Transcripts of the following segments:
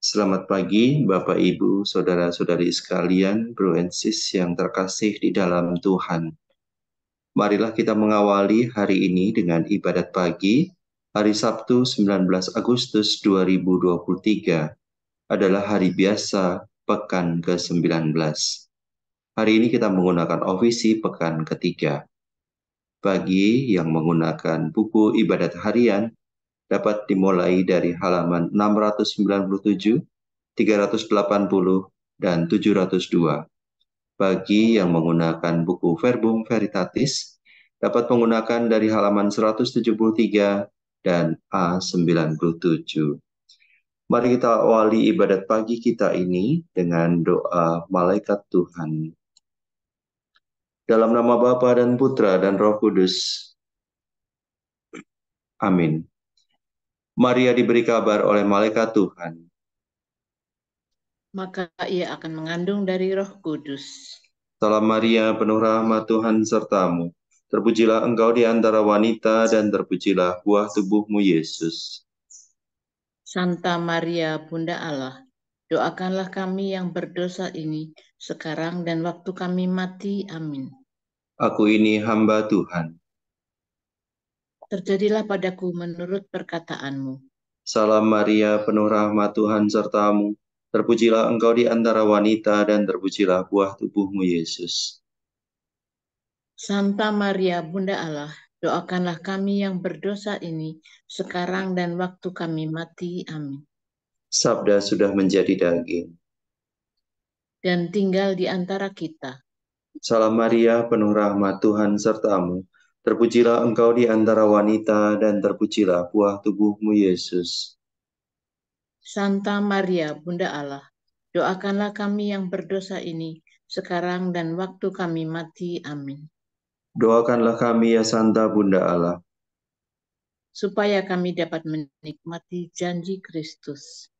Selamat pagi, Bapak, Ibu, Saudara-saudari sekalian, Bro and Sis yang terkasih di dalam Tuhan. Marilah kita mengawali hari ini dengan ibadat pagi, hari Sabtu 19 Agustus 2023, adalah hari biasa, pekan ke-19. Hari ini kita menggunakan ofisi pekan ketiga. Bagi yang menggunakan buku ibadat harian, dapat dimulai dari halaman 697, 380, dan 702. Bagi yang menggunakan buku Verbum Veritatis, dapat menggunakan dari halaman 173 dan A97. Mari kita awali ibadat pagi kita ini dengan doa malaikat Tuhan. Dalam nama Bapa dan Putra dan Roh Kudus. Amin. Maria diberi kabar oleh malaikat Tuhan. Maka ia akan mengandung dari Roh Kudus. Salam Maria, penuh rahmat Tuhan sertamu. Terpujilah engkau di antara wanita dan terpujilah buah tubuhmu Yesus. Santa Maria, Bunda Allah, doakanlah kami yang berdosa ini sekarang dan waktu kami mati. Amin. Aku ini hamba Tuhan. Terjadilah padaku menurut perkataanmu. Salam Maria, penuh rahmat Tuhan sertamu. Terpujilah engkau di antara wanita dan terpujilah buah tubuhmu Yesus. Santa Maria, Bunda Allah, doakanlah kami yang berdosa ini sekarang dan waktu kami mati. Amin. Sabda sudah menjadi daging dan tinggal di antara kita. Salam Maria, penuh rahmat Tuhan sertamu. Terpujilah engkau di antara wanita dan terpujilah buah tubuhmu Yesus. Santa Maria, Bunda Allah, doakanlah kami yang berdosa ini sekarang dan waktu kami mati. Amin. Doakanlah kami ya Santa Bunda Allah, supaya kami dapat menikmati janji Kristus.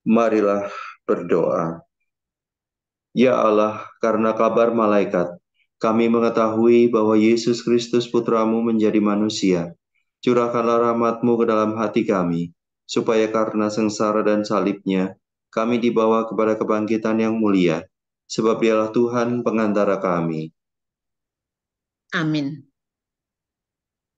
Marilah berdoa. Ya Allah, karena kabar malaikat, kami mengetahui bahwa Yesus Kristus Putramu menjadi manusia. Curahkanlah rahmat-Mu ke dalam hati kami, supaya karena sengsara dan salibnya, kami dibawa kepada kebangkitan yang mulia, sebab Dialah Tuhan pengantara kami. Amin.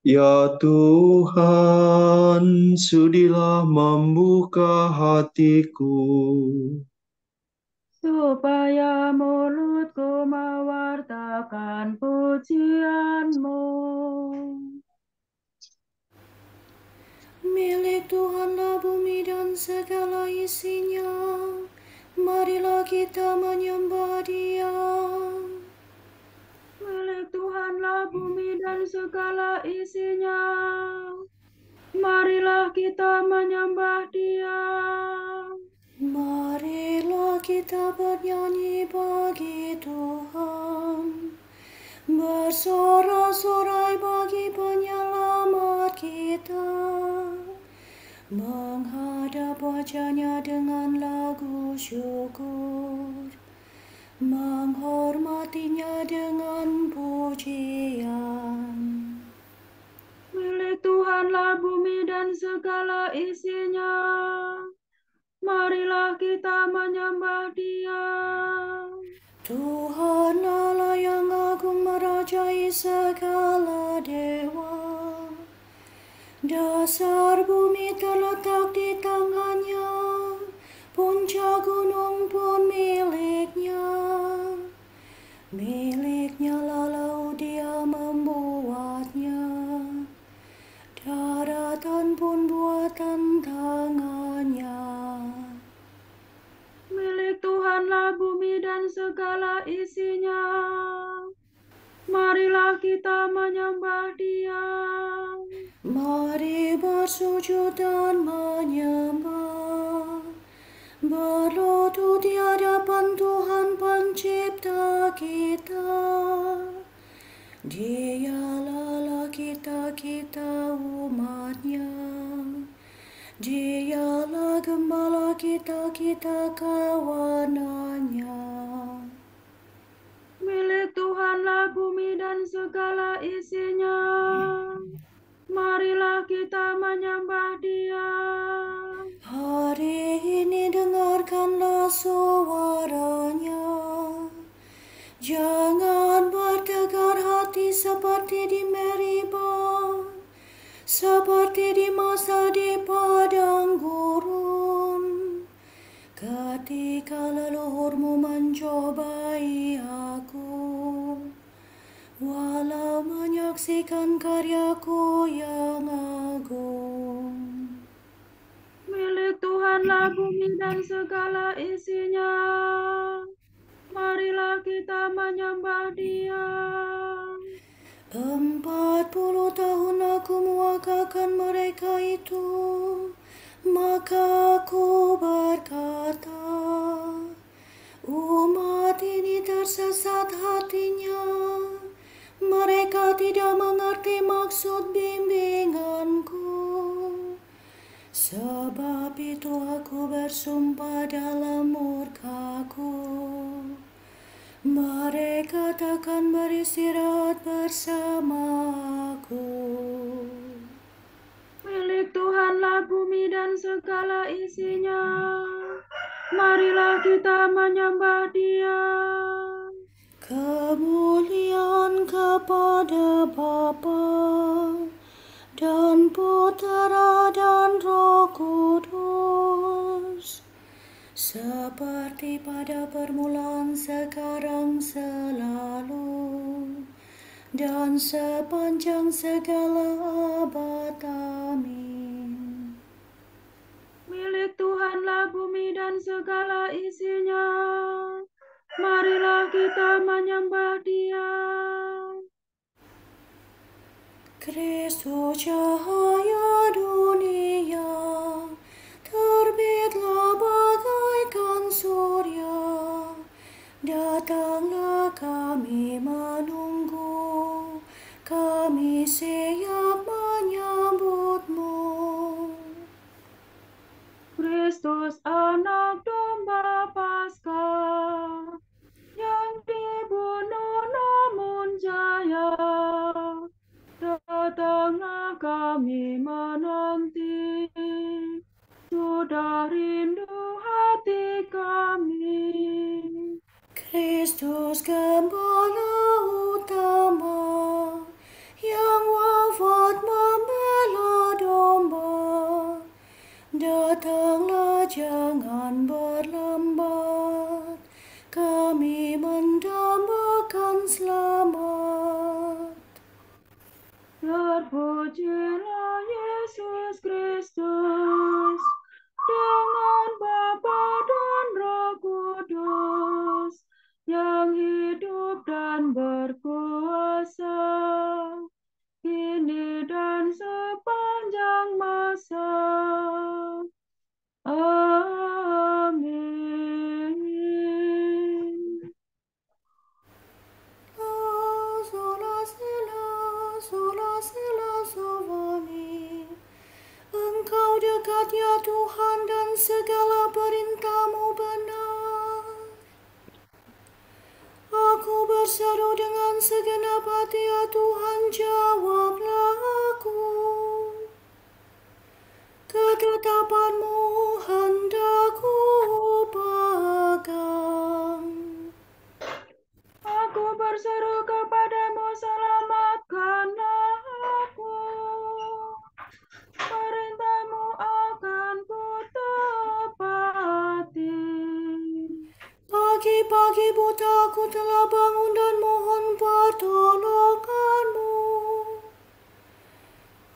Ya Tuhan, sudilah membuka hatiku, supaya mulutku mewartakan pujian-Mu. Milik Tuhanlah bumi dan segala isinya, marilah kita menyembah Dia. Milik Tuhanlah bumi dan segala isinya, marilah kita menyembah Dia. Marilah kita bernyanyi bagi Tuhan, bersorak-sorai bagi penyelamat kita, menghadap wajah-Nya dengan lagu syukur, menghormati-Nya dengan pujian. Milik Tuhanlah bumi dan segala isinya, marilah kita menyembah Dia. Tuhan Allah yang agung merajai segala dewa, dasar bumi terletak di tangan-Nya, puncak gunung pun milik-Nya. Milik-Nya lalu Dia membuatnya, daratan pun buatan tangan-Nya. Milik Tuhanlah bumi dan segala isinya, marilah kita menyembah Dia. Mari bersujud dan menyembah, berlutut di hadapan Tuhan Pencipta kita. Dialah Allah kita umat-Nya, Dialah Gembala kita kawanan-Nya. Milik Tuhanlah bumi dan segala isinya, marilah kita menyembah Dia. Hari dengarlah suaranya. Jangan bertegar hati seperti di Meribah, seperti di masa di padang gurun, ketika leluhurmu mencobai aku, walau menyaksikan karyaku yang agung. Milik Tuhanlah bumi dan segala isinya. Marilah kita menyembah Dia. 40 tahun aku mewakilkan mereka itu, maka aku berkata, umat ini tersesat hatinya, mereka tidak mengerti maksud bimbinganku. Sebab itu aku bersumpah dalam murkaku, mereka takkan beristirahat bersamaku. Milik Tuhanlah bumi dan segala isinya. Marilah kita menyembah Dia. Kemuliaan kepada Bapa dan Putera dan Roh Kudus, seperti pada permulaan, sekarang, selalu, dan sepanjang segala abad. Amin. Milik Tuhanlah bumi dan segala isinya. Marilah kita menyembah Dia. Kristus cahaya dunia, terbitlah bagaikan surya, datanglah kami menunggu, kami siap menyambutmu. Kristus anak domba Paskah, yang dibunuh namun jaya, datanglah kami menanti, sudah rindu hati kami. Kristus Gembala utama, yang wafat membela domba, datanglah jangan berlambat, kami mendambakan selamat. Terpujilah Yesus Kristus, dengan Bapa dan Roh Kudus, yang hidup dan berkuasa, kini dan sepanjang masa. Amin. Sola sila sovani. Engkau dekat ya Tuhan, dan segala perintah-Mu benar. Aku berseru dengan segenap hati, ya Tuhan, jawablah aku. Ketetapan-Mu hendak ku pegang. Aku berseru kepadamu, selamatkanlah aku. Perintah-Mu akan ku tepati. Pagi-pagi buta aku telah bangun dan mohon pertolongan-Mu.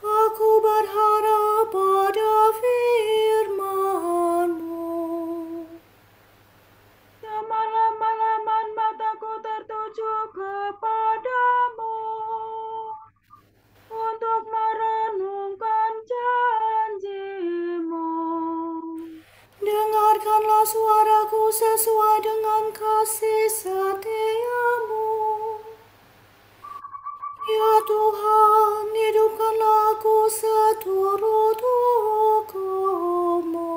Aku berharap pada firman-Mu. Semalam-malaman mataku tertuju kepadamu, untuk merenungkan janji-Mu. Dengarkanlah suaraku sesuai dengan kasih setia-Mu. Ya Tuhan, hidupkanlah aku seturut hukum-Mu.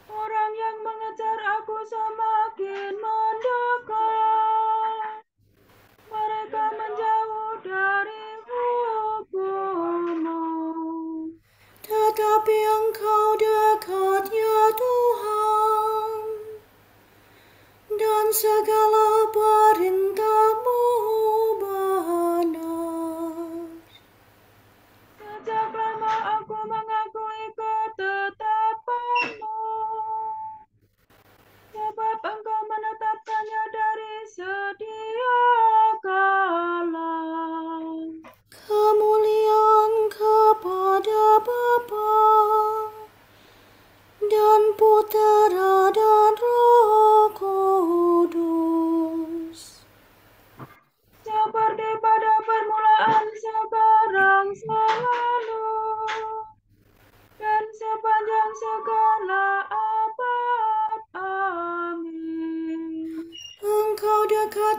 Orang yang mengejar aku semakin mendekat, mereka menjauh dari hukum-Mu. Tetapi Engkau dekat, ya Tuhan.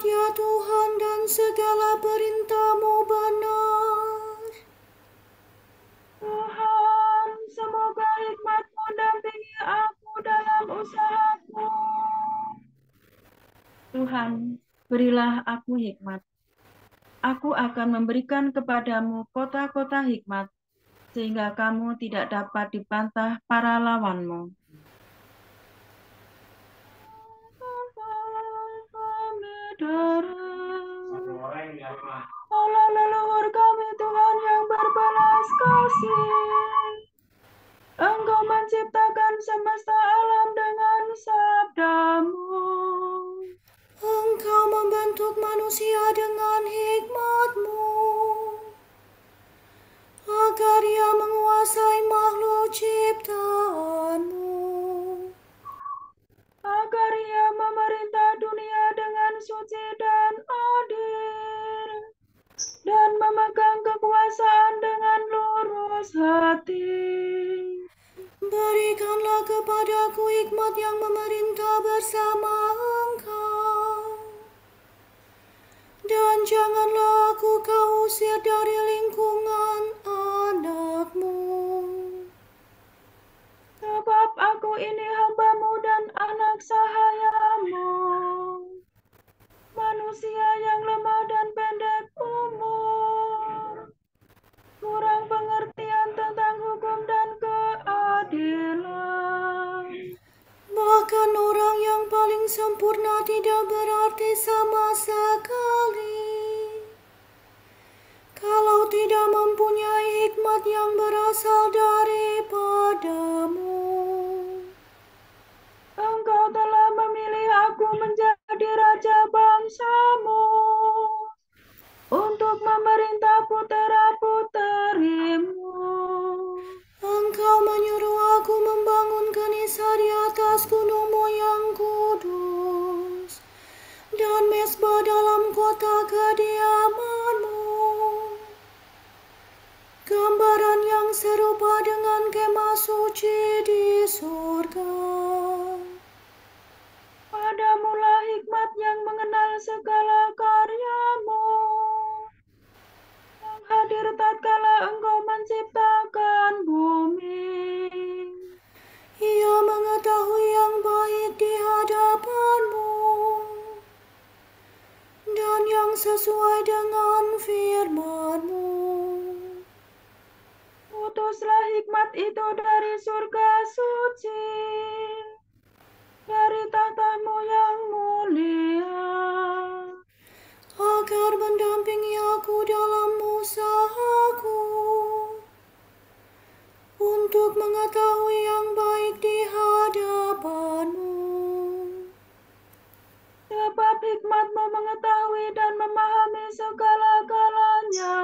ya Tuhan, dan segala perintah-Mu benar. Tuhan, semoga hikmat-Mu dampingi aku dalam usahaku. Tuhan, berilah aku hikmat. Aku akan memberikan kepadamu kota-kota hikmat, sehingga kamu tidak dapat dibantah para lawanmu. Allah leluhur kami, Tuhan yang berbelas kasih. Engkau menciptakan semesta alam dengan sabda-Mu. Engkau membentuk manusia dengan hikmat-Mu, agar ia menguasai makhluk ciptaan-Mu. Agar ia memerintah dunia dengan suci dan adil, dan memegang kekuasaan dengan lurus hati. Berikanlah kepadaku hikmat yang memerintah bersama Engkau, dan janganlah aku Kau usir dari lingkungan anak-Mu. Sebab aku ini hamba-Mu dan anak sahaya-Mu, manusia yang lemah dan pendek umur, kurang pengertian tentang hukum dan keadilan. Bahkan orang yang paling sempurna tidak berarti sama sekali kalau tidak mempunyai hikmat yang berasal daripada-Mu. Engkau telah memilih aku menjadi raja bangsa-Mu, untuk memerintah putera-puteri-Mu. Engkau menyuruh aku membangun kanisa di atas gunung-Mu yang kudus, dan mezbah dalam kota kediaman-Mu, gambaran yang serupa dengan kemah suci di surga. Padamulah hikmat yang mengenal segala karya-Mu, yang hadir tatkala Engkau menciptakan bumi. Ia mengetahui yang baik di hadapan-Mu, dan yang sesuai dengan firman-Mu. Utuslah hikmat itu dari surga suci, dari tahta-Mu yang mulia, agar mendampingi aku dalam usahaku, untuk mengetahui yang baik di hadapan-Mu. sebab hikmat-Mu mengetahui dan memahami segala-galanya.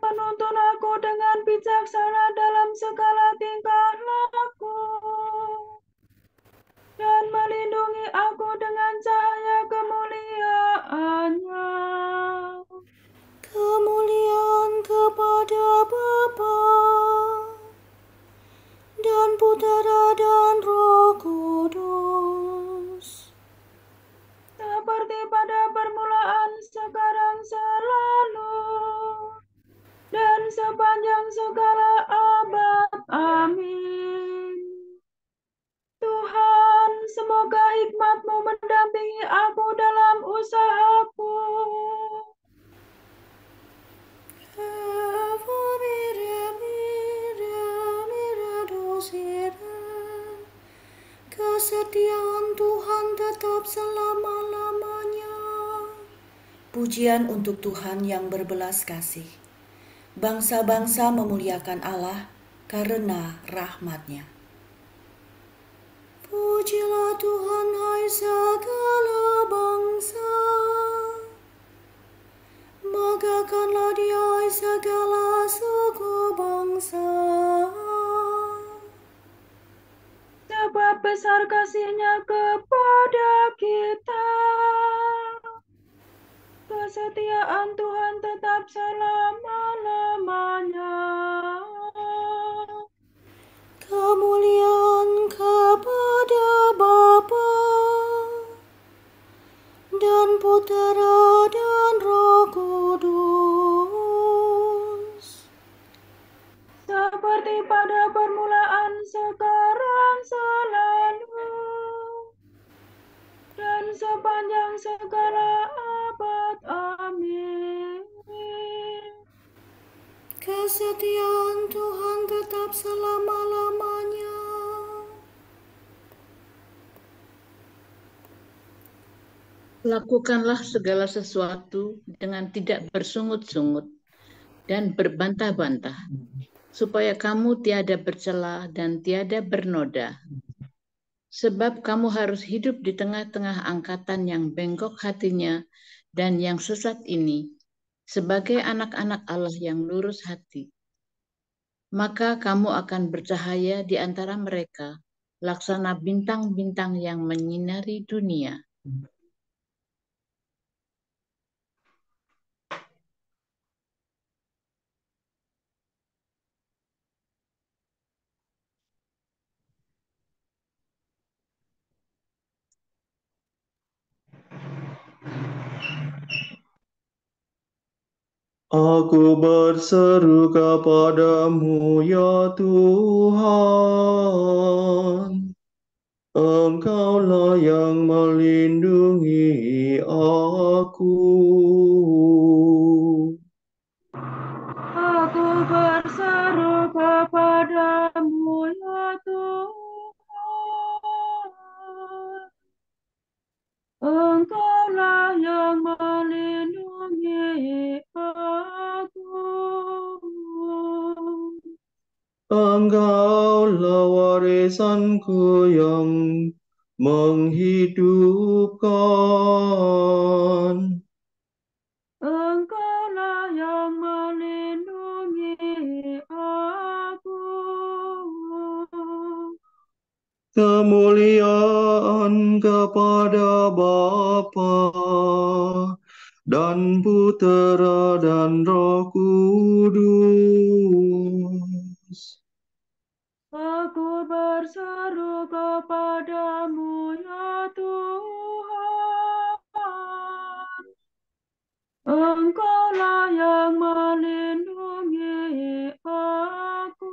Menuntun aku dengan bijaksana dalam segala tingkah laku, dan melindungi aku dengan cahaya kemuliaan-Nya. Kemuliaan kepada Bapa dan Putera dan Roh Kudus, Seperti pada permulaan, sekarang, selalu, dan sepanjang segala abad. Amin. Tuhan, semoga hikmat-Mu mendampingi aku dalam usahaku. Kesetiaan Tuhan tetap selama-lamanya. Pujian untuk Tuhan yang berbelas kasih. Bangsa-bangsa memuliakan Allah karena rahmat-Nya. Pujilah Tuhan, hai segala bangsa. Megahkanlah Dia, hai segala suku bangsa. Sebab besar kasih-Nya kepada kita. Kesetiaan Tuhan tetap selama-lamanya. Kemuliaan kepada Bapa daripada permulaan, sekarang, selalu, dan sepanjang segala abad. Amin. Kesetiaan Tuhan tetap selama-lamanya. Lakukanlah segala sesuatu dengan tidak bersungut-sungut dan berbantah-bantah, supaya kamu tiada bercela dan tiada bernoda. Sebab kamu harus hidup di tengah-tengah angkatan yang bengkok hatinya dan yang sesat ini, sebagai anak-anak Allah yang lurus hati. Maka kamu akan bercahaya di antara mereka, laksana bintang-bintang yang menyinari dunia. Aku berseru kepadamu, ya Tuhan. Engkaulah yang melindungi aku. Aku berseru kepadamu, ya Tuhan. Engkaulah yang melindungi aku. Engkaulah warisanku yang menghidupkan. Engkaulah yang melindungi aku. Kemuliaan kepada Bapa dan Putera dan Roh Kudus. Aku berseru kepadamu, ya Tuhan. Engkaulah yang melindungi aku.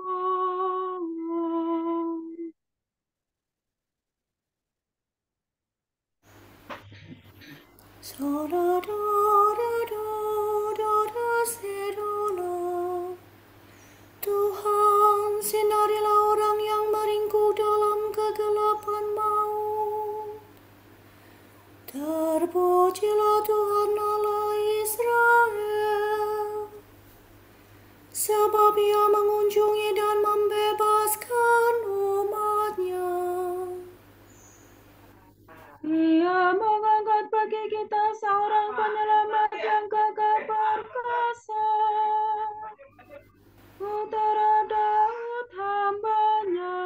Tuhan, sinarilah orang yang meringkuk dalam kegelapan maut. Terpujilah Tuhan Allah Israel, sebab Ia mengunjungi dan membebaskan umat-Nya. Ia mengangkat bagi kita seorang penyelamat yang gagah perkasa, Putera Daud hamba-Nya.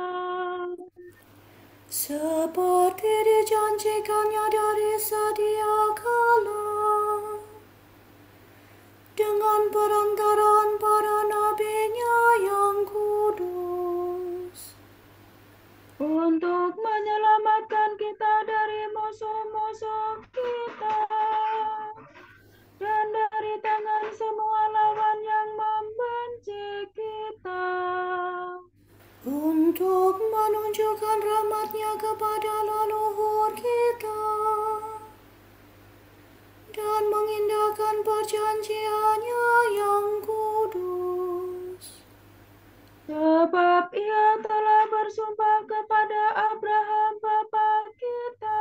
Seperti dijanjikannya dari sedia kala, dengan perantaraan para nabi-Nya yang kudus, Untuk menyelamatkan kita dari musuh-musuh kita dan dari tangan semua lawan yang membenci kita, untuk menunjukkan rahmat-Nya kepada leluhur kita, dan mengindahkan perjanjian-Nya yang kudus. sebab Ia telah bersumpah kepada Abraham bapa kita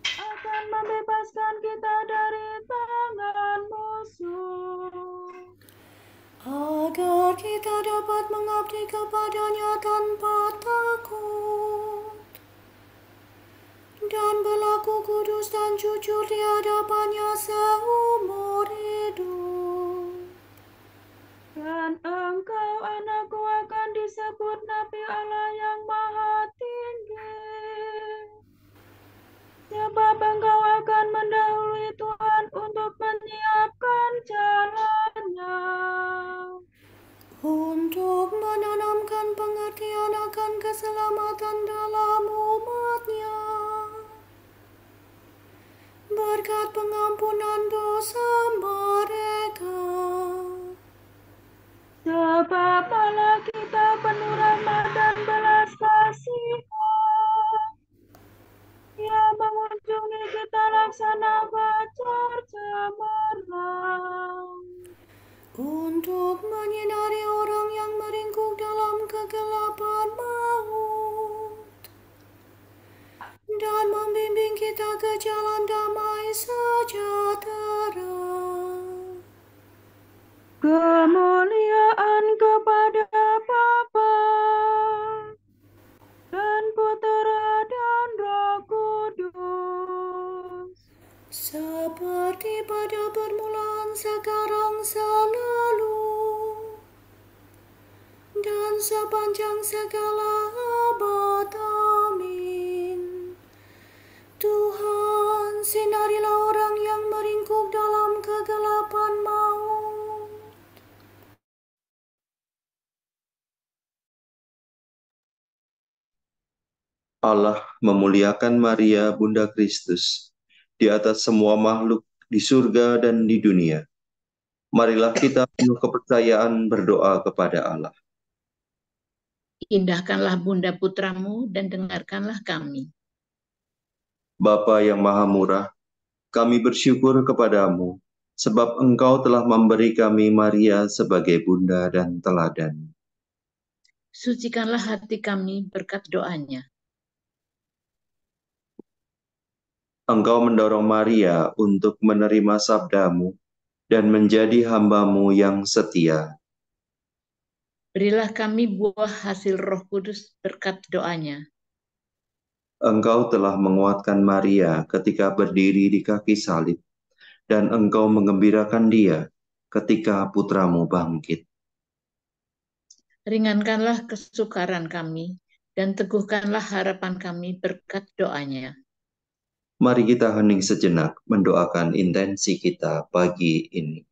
akan membebaskan kita dari tangan musuh, Agar kita dapat mengabdi kepada-Nya tanpa takut, dan berlaku kudus dan jujur di hadapan-Nya seumur hidup. dan engkau anakku akan disebut Nabi Allah yang Maha Tinggi, sebab engkau akan mendahului Tuhan untuk menyiapkan jalan-Nya, Untuk menanamkan pengertian akan keselamatan dalam umat-Nya, berkat pengampunan dosa mereka. sebab sana bercemerlang. Untuk menyinari orang yang meringkuk dalam kegelapan maut, dan membimbing kita ke jalan damai sejahtera. Kemuliaan kepada Bapa dan Putera dan Roh Kudus, Seperti pada permulaan, sekarang, selalu, dan sepanjang segala abad. Amin. Tuhan, sinarilah orang yang meringkuk dalam kegelapan maut. Allah memuliakan Maria, Bunda Kristus, di atas semua makhluk di surga dan di dunia. Marilah kita penuh kepercayaan berdoa kepada Allah. Indahkanlah Bunda putramu dan dengarkanlah kami. Bapa yang Maha Murah, kami bersyukur kepadamu, sebab Engkau telah memberi kami Maria sebagai Bunda dan teladan. Sucikanlah hati kami berkat doanya. Engkau mendorong Maria untuk menerima sabdamu dan menjadi hamba-Mu yang setia. Berilah kami buah hasil Roh Kudus berkat doanya. Engkau telah menguatkan Maria ketika berdiri di kaki salib, dan Engkau menggembirakan dia ketika putramu bangkit. Ringankanlah kesukaran kami dan teguhkanlah harapan kami berkat doanya. Mari kita hening sejenak mendoakan intensi kita pagi ini.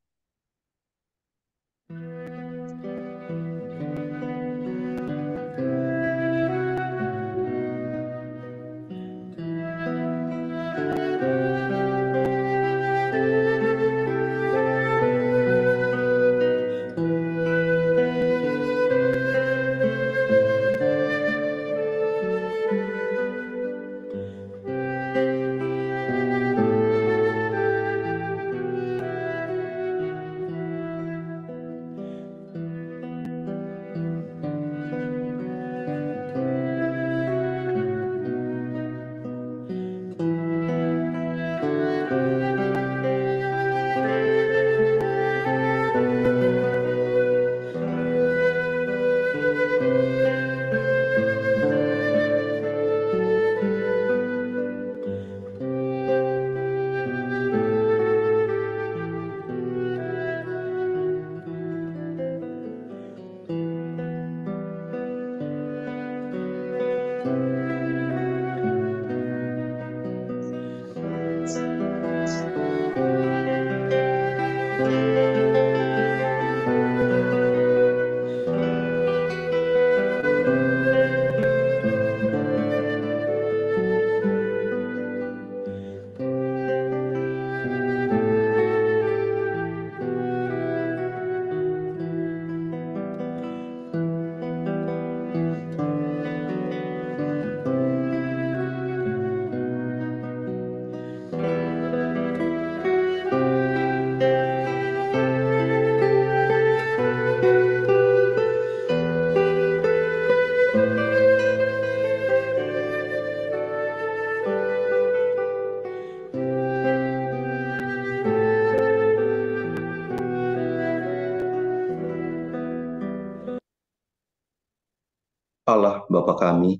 Allah Bapa kami,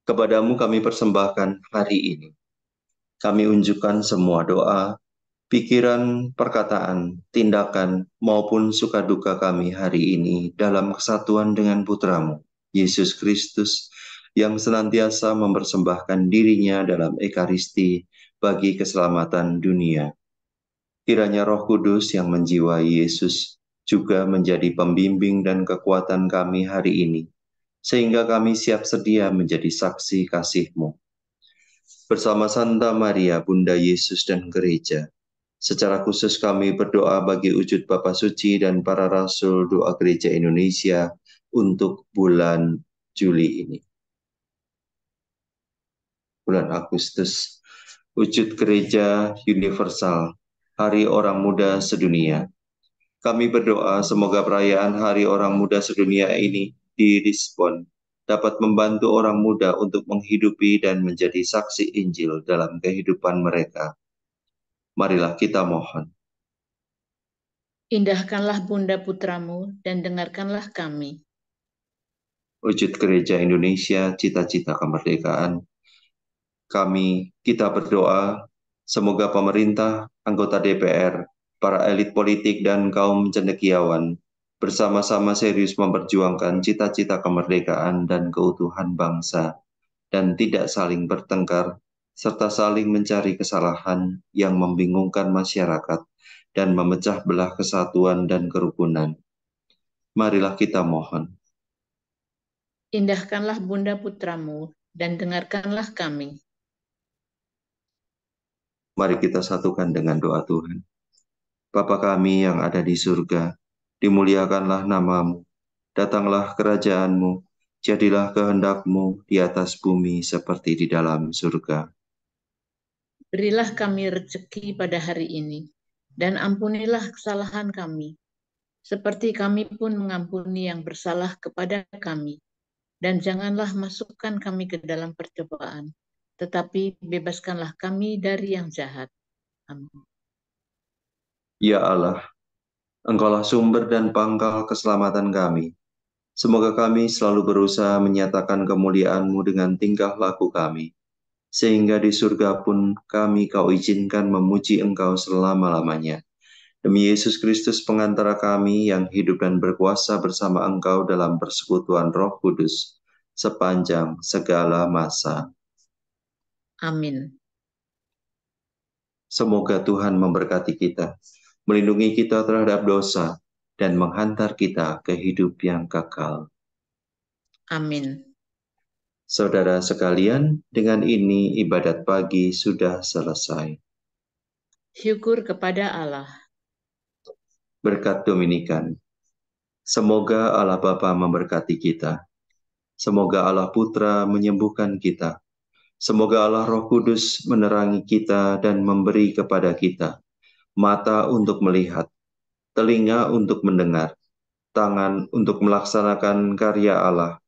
kepadamu kami persembahkan hari ini. Kami unjukkan semua doa, pikiran, perkataan, tindakan, maupun suka duka kami hari ini dalam kesatuan dengan Putramu, Yesus Kristus, yang senantiasa mempersembahkan dirinya dalam Ekaristi bagi keselamatan dunia. Kiranya Roh Kudus yang menjiwai Yesus juga menjadi pembimbing dan kekuatan kami hari ini, sehingga kami siap sedia menjadi saksi kasih-Mu. Bersama Santa Maria, Bunda Yesus dan Gereja, secara khusus kami berdoa bagi wujud Bapa Suci dan para Rasul Doa Gereja Indonesia untuk bulan Juli ini. Bulan Agustus Wujud Gereja Universal, Hari Orang Muda Sedunia. Kami berdoa semoga perayaan Hari Orang Muda Sedunia ini di Lisbon dapat membantu orang muda untuk menghidupi dan menjadi saksi Injil dalam kehidupan mereka. Marilah kita mohon. Indahkanlah Bunda Putramu dan dengarkanlah kami. Wujud Gereja Indonesia, cita-cita kemerdekaan. Kita berdoa semoga pemerintah, anggota DPR, para elit politik dan kaum cendekiawan bersama-sama serius memperjuangkan cita-cita kemerdekaan dan keutuhan bangsa dan tidak saling bertengkar serta saling mencari kesalahan yang membingungkan masyarakat dan memecah belah kesatuan dan kerukunan. Marilah kita mohon. Indahkanlah Bunda Putramu dan dengarkanlah kami. Mari kita satukan dengan doa Tuhan. Bapa kami yang ada di surga, dimuliakanlah namamu, datanglah kerajaanmu, jadilah kehendak-Mu di atas bumi seperti di dalam surga. Berilah kami rezeki pada hari ini, dan ampunilah kesalahan kami, seperti kami pun mengampuni yang bersalah kepada kami. Dan janganlah masukkan kami ke dalam percobaan, tetapi bebaskanlah kami dari yang jahat. Amin. Ya Allah, Engkaulah sumber dan pangkal keselamatan kami. Semoga kami selalu berusaha menyatakan kemuliaan-Mu dengan tingkah laku kami, sehingga di surga pun Kau izinkan memuji Engkau selama-lamanya. Demi Yesus Kristus pengantara kami yang hidup dan berkuasa bersama Engkau dalam persekutuan Roh Kudus, sepanjang segala masa. Amin. Semoga Tuhan memberkati kita, melindungi kita terhadap dosa, dan menghantar kita ke hidup yang kekal. Amin. Saudara sekalian, dengan ini ibadat pagi sudah selesai. Syukur kepada Allah. Berkat Dominikan. Semoga Allah Bapa memberkati kita. Semoga Allah Putra menyembuhkan kita. Semoga Allah Roh Kudus menerangi kita dan memberi kepada kita mata untuk melihat, telinga untuk mendengar, tangan untuk melaksanakan karya Allah,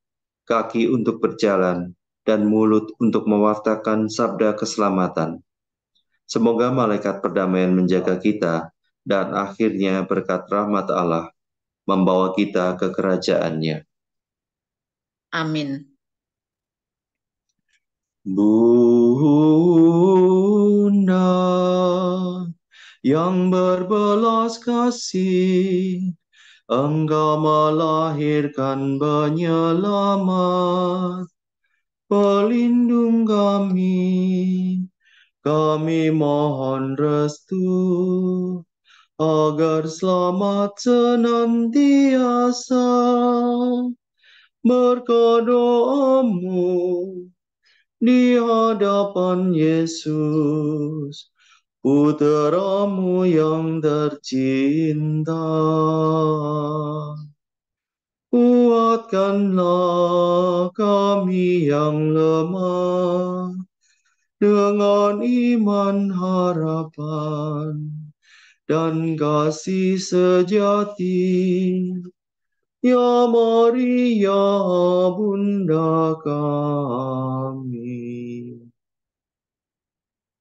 kaki untuk berjalan, dan mulut untuk mewartakan sabda keselamatan. Semoga malaikat perdamaian menjaga kita, dan akhirnya berkat rahmat Allah membawa kita ke kerajaan-Nya. Amin. Bunda yang berbelas kasih, Engkau melahirkan penyelamat, pelindung kami mohon restu, agar selamat senantiasa. Berkat doamu di hadapan Yesus, Putra-Mu yang tercinta. Kuatkanlah kami yang lemah dengan iman, harapan, dan kasih sejati. Ya Maria, Bunda kami.